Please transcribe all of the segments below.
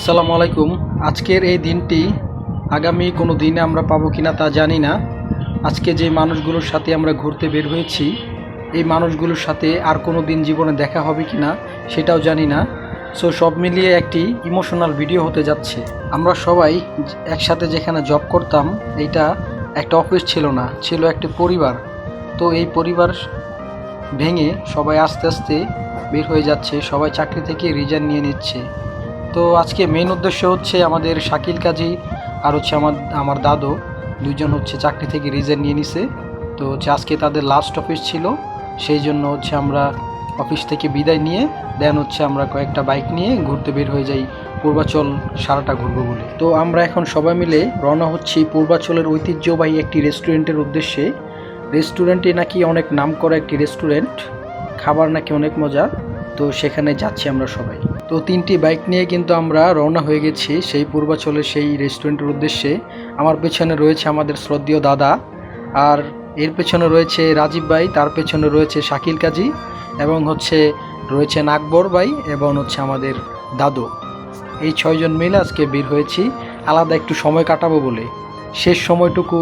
আসসালামু আলাইকুম। আজকের এই দিনটি আগামী কোনো দিনে আমরা পাবো কিনা তা জানি না। আজকে যে মানুষগুলোর সাথে আমরা ঘুরতে বের হয়েছি, এই মানুষগুলোর সাথে আর কোনো দিন জীবনে দেখা হবে কিনা সেটাও জানি না। সো সব মিলিয়ে একটি ইমোশনাল ভিডিও হতে যাচ্ছে। আমরা সবাই একসাথে যেখানে জব করতাম, এইটা একটা অফিস ছিল না, ছিল একটি পরিবার। তো এই পরিবার ভেঙে সবাই আস্তে আস্তে বের হয়ে যাচ্ছে, সবাই চাকরি থেকে রিজাইন নিয়ে নিচ্ছে। তো আজকে মেইন উদ্দেশ্য হচ্ছে আমাদের শাকিল কাজী আর হচ্ছে আমার দাদু দুইজন হচ্ছে চাকরি থেকে রিজাইন নিয়ে নিছে। তো হচ্ছে আজকে তাদের লাস্ট অফিস ছিল, সেই জন্য হচ্ছে আমরা অফিস থেকে বিদায় নিয়ে দেন হচ্ছে আমরা কয়েকটা বাইক নিয়ে ঘুরতে বের হয়ে যাই, পূর্বাচল সারাটা ঘুরবো বলে। তো আমরা এখন সবাই মিলে রওনা হচ্ছি পূর্বাচলের ঐতিহ্যবাহী একটি রেস্টুরেন্টের উদ্দেশ্যে। রেস্টুরেন্টটি নাকি অনেক নামকরা একটি রেস্টুরেন্ট, খাবার নাকি অনেক মজা। তো সেখানে যাচ্ছি আমরা সবাই। তো 3টি বাইক নিয়ে কিন্তু আমরা রওনা হয়ে গেছি সেই পূর্বাচলের সেই রেস্টুরেন্টের উদ্দেশ্যে। আমার পেছনে রয়েছে আমাদের শ্রদ্ধেয় দাদা, আর এর পেছনে রয়েছে রাজীব ভাই, তার পেছনে রয়েছে শাকিল কাজী, এবং হচ্ছে রয়েছেন আকবর ভাই, এবং হচ্ছে আমাদের দাদু। এই 6 জন মিলে আজকে বের হয়েছি আলাদা একটু সময় কাটাবো বলে। শেষ সময়টুকু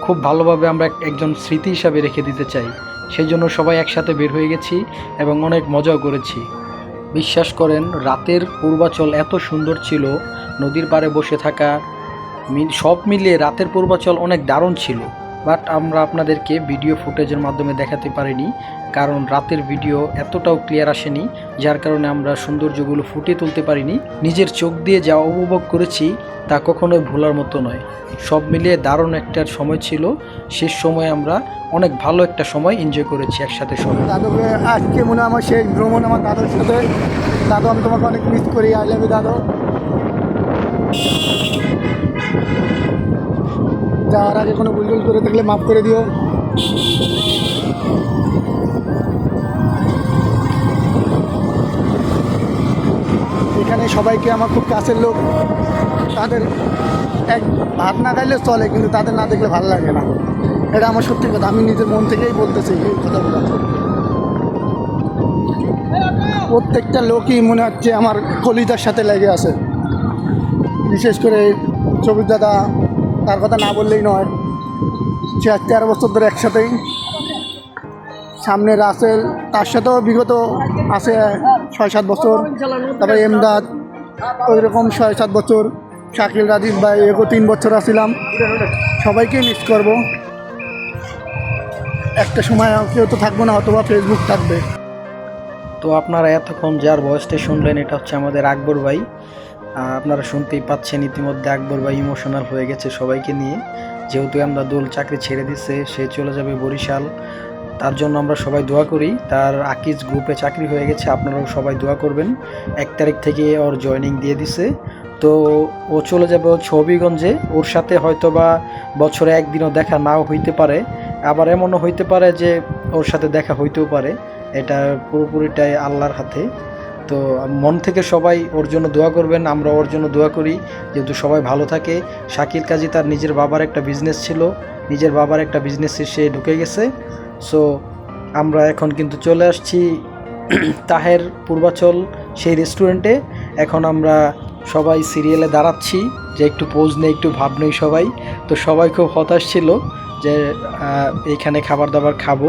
খুব ভালোভাবে আমরা একজন স্মৃতি হিসাবে রেখে দিতে চাই, সেই জন্য সবাই একসাথে বের হয়ে গেছি এবং অনেক মজাও করেছি। বিশ্বাস করেন, রাতের পূর্বাচল এত সুন্দর ছিল, নদীর পাড়ে বসে থাকা সব মিলিয়ে রাতের পূর্বাচল অনেক দারুণ ছিল। বাট আমরা আপনাদেরকে ভিডিও ফুটেজের মাধ্যমে দেখাতে পারিনি, কারণ রাতের ভিডিও এতটাও ক্লিয়ার আসেনি, যার কারণে আমরা সৌন্দর্যগুলো ফুটিয়ে তুলতে পারিনি। নিজের চোখ দিয়ে যা উপভোগ করেছি তা কখনোই ভোলার মতো নয়। সব মিলিয়ে দারুণ একটা সময় ছিল। শেষ সময় আমরা অনেক ভালো একটা সময় এনজয় করেছি একসাথে সবাই। দাদুকে আজকে মনে হয় আমার শেষ ভ্রমণ আমার দাদুর সাথে। দাদু, আমি তোমাকে অনেক মিস করি। আই লাভ ইউ দাদু। যাওয়ার আগে কোনো ভুল করে থাকলে মাফ করে দিও। এখানে সবাইকে আমার খুব কাছের লোক, তাদের এক ভাত না খাইলে চলে, কিন্তু তাদের না দেখলে ভালো লাগে না। এটা আমার সত্যি কথা, আমি নিজের মন থেকেই বলতেছি এই কথাগুলো। প্রত্যেকটা লোকই মনে হচ্ছে আমার কলিজার সাথে লেগে আছে। বিশেষ করে চবির দাদা, তার কথা না বললেই নয়। সে 13 বছর ধরে একসাথেই। সামনে রাসেল, তার সাথেও বিগত আছে 6-7 বছর। তারপরে এমদাদ, ওই রকম 6-7 বছর। শাকিল, রাজীব ভাই, এগো 3 বছর আসছিলাম। সবাইকে মিস করব। একটা সময় কেউ তো থাকবো না, অথবা ফেসবুক থাকবে। তো আপনারা এতক্ষণ যার ভয়েসটা শুনলেন, এটা হচ্ছে আমাদের আকবর ভাই। আপনারা শুনতেই পাচ্ছেন ইতিমধ্যে আকবর ভাই ইমোশনাল হয়ে গেছে সবাইকে নিয়ে। যেহেতু আমরা দোল চাকরি ছেড়ে দিছে, সে চলে যাবে বরিশাল, তার জন্য আমরা সবাই দোয়া করি। তার আকিজ গ্রুপে চাকরি হয়ে গেছে, আপনারাও সবাই দোয়া করবেন। 1 তারিখ থেকে ওর জয়েনিং দিয়ে দিছে। তো ও চলে যাবে হচ্ছে হবিগঞ্জে। ওর সাথে হয়তো বা বছরে একদিনও দেখা নাও হইতে পারে, আবার এমনও হইতে পারে যে ওর সাথে দেখা হইতেও পারে। এটা পুরোপুরিটাই আল্লাহর হাতে। তো মন থেকে সবাই ওর জন্য দোয়া করবেন, আমরা ওর জন্য দোয়া করি যেহেতু সবাই ভালো থাকে। শাকিল কাজী তার নিজের বাবার একটা বিজনেস ছিল, নিজের বাবার একটা বিজনেসে সে ঢুকে গেছে। সো আমরা এখন কিন্তু চলে আসছি তাহের পূর্বাচল সেই রেস্টুরেন্টে। এখন আমরা সবাই সিরিয়ালে দাঁড়াচ্ছি যে একটু পোজ নেই, একটু ভাব নেই সবাই। তো সবাই খুব হতাশ ছিল যে এইখানে খাবার দাবার খাবো,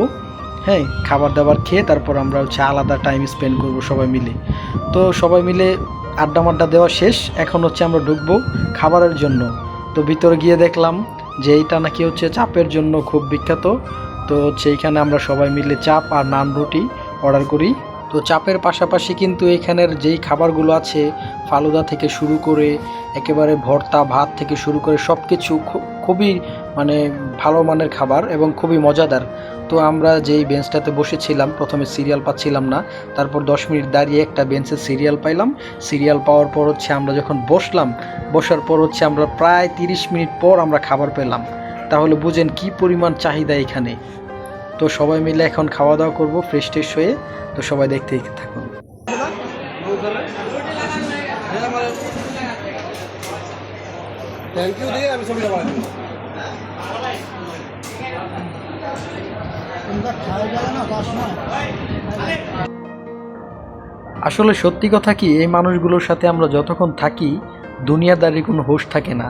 হ্যাঁ, খাবার দাবার খেয়ে তারপর আমরা হচ্ছে আলাদা টাইম স্পেন্ড করবো সবাই মিলে। তো সবাই মিলে আড্ডা মাড্ডা দেওয়া শেষ, এখন হচ্ছে আমরা ঢুকবো খাবারের জন্য। তো ভিতরে গিয়ে দেখলাম যে এইটা নাকি হচ্ছে চাপের জন্য খুব বিখ্যাত। তো হচ্ছে এইখানে আমরা সবাই মিলে চাপ আর নান রুটি অর্ডার করি। তো চাপের পাশাপাশি কিন্তু এখানের যেই খাবারগুলো আছে, ফালুদা থেকে শুরু করে একেবারে ভর্তা ভাত থেকে শুরু করে সব কিছু খুবই মানে ভালো মানের খাবার এবং খুবই মজাদার। তো আমরা যেই বেঞ্চটাতে বসেছিলাম, প্রথমে সিরিয়াল পাচ্ছিলাম না, তারপর 10 মিনিট দাঁড়িয়ে একটা বেঞ্চে সিরিয়াল পাইলাম। সিরিয়াল পাওয়ার পর হচ্ছে আমরা যখন বসার পর হচ্ছে আমরা প্রায় 30 মিনিট পর আমরা খাবার পেলাম। তাহলে বুঝেন কি পরিমাণ চাহিদা এখানে। তো সবাই মিলে এখন খাওয়া দাওয়া করবো ফ্রেশ ট্রেশ হয়ে। তো সবাই দেখতেই থাকুন। থ্যাংক ইউ দিয়ে আমি ছবিটা বানাই। আসলে সত্যি কথা কি, এই মানুষগুলোর সাথে আমরা যতক্ষণ থাকি দুনিয়াদারির কোনো হুঁশ থাকে না।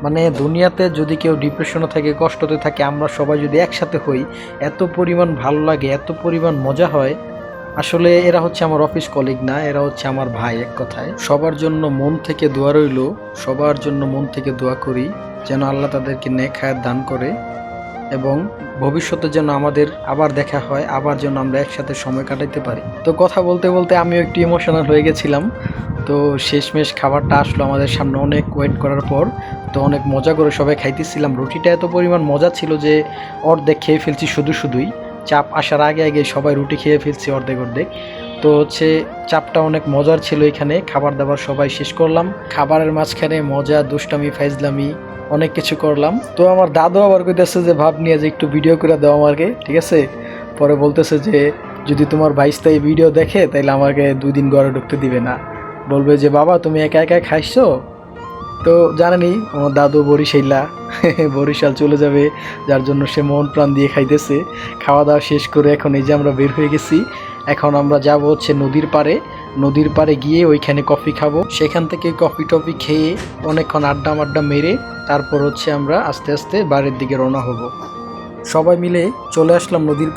মানে দুনিয়াতে যদি কেউ ডিপ্রেশনে থাকে, কষ্টতে থাকে, আমরা সবাই যদি একসাথে হই, এত পরিমাণ ভালো লাগে, এত পরিমাণ মজা হয়। আসলে এরা হচ্ছে আমার অফিস কলিগ না, এরা হচ্ছে আমার ভাই এক কথায়। সবার জন্য মন থেকে দোয়া রইল, সবার জন্য মন থেকে দোয়া করি যেন আল্লাহ তাদেরকে নেক হায়াত দান করে এবং ভবিষ্যতে যেন আমাদের আবার দেখা হয়, আবার যেন আমরা একসাথে সময় কাটাতে পারি। তো কথা বলতে বলতে আমিও একটু ইমোশনাল হয়ে গেছিলাম। তো শেষমেশ খাবারটা আসলো আমাদের সামনে অনেক ওয়েট করার পর। তো অনেক মজা করে সবাই খাইতেছিলাম। রুটিটা এত পরিমাণ মজা ছিল যে অর্ধেক খেয়ে ফেলছি শুধুই। চাপ আসার আগে আগে সবাই রুটি খেয়ে ফেলছি অর্ধেক। তো হচ্ছে চাপটা অনেক মজার ছিল। এখানে খাবার দাবার সবাই শেষ করলাম, খাবারের মাঝখানে মজা, দুষ্টামি, ফাইজলামি অনেক কিছু করলাম। তো আমার দাদু আবার কইতেছে যে ভাব নিয়ে যে একটু ভিডিও করে দাও আমাকে, ঠিক আছে। পরে বলতেছে যে যদি তোমার ভাইস্তা এই ভিডিও দেখে তাইলে আমাকে 2 দিন ঘরে ঢুকতে দিবে না, বলবে যে বাবা তুমি একা একা খাইছো। তো জানেনই আমার দাদু বরিশাল চলে যাবে, যার জন্য সে মন প্রাণ দিয়ে খাইতেছে। খাওয়া দাওয়া শেষ করে এখন এই যে আমরা বের হয়ে গেছি। এখন আমরা যাব হচ্ছে নদীর পাড়ে গিয়ে ওইখানে কফি খাবো। সেখান থেকে কফি টফি খেয়ে অনেকক্ষণ আড্ডা মেরে তারপর হচ্ছে আমরা আস্তে আস্তে বাড়ির দিকে রওনা হব। সবাই মিলে চলে আসলাম নদীর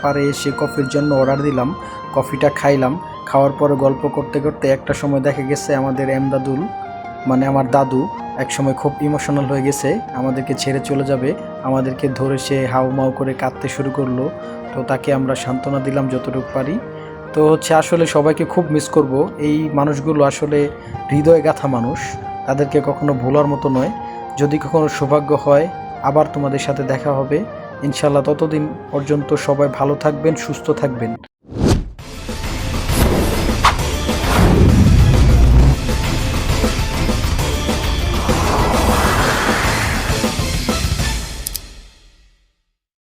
পাড়ে এসে কফির জন্য অর্ডার দিলাম, কফিটা খাইলাম। খাওয়ার পরে গল্প করতে করতে একটা সময় দেখা গেছে আমাদের এমদাদুল মানে আমার দাদু এক সময় খুব ইমোশনাল হয়ে গেছে, আমাদেরকে ছেড়ে চলে যাবে। আমাদেরকে ধরে সে হাউমাউ করে কাঁদতে শুরু করলো। তো তাকে আমরা সান্ত্বনা দিলাম যতটুকু পারি। তো হচ্ছে আসলে সবাইকে খুব মিস করব। এই মানুষগুলো আসলে হৃদয় গাঁথা মানুষ, তাদেরকে কখনো ভোলার মতো নয়। যদি কখনো সৌভাগ্য হয় আবার তোমাদের সাথে দেখা হবে ইনশাল্লাহ। ততদিন পর্যন্ত সবাই ভালো থাকবেন, সুস্থ থাকবেন।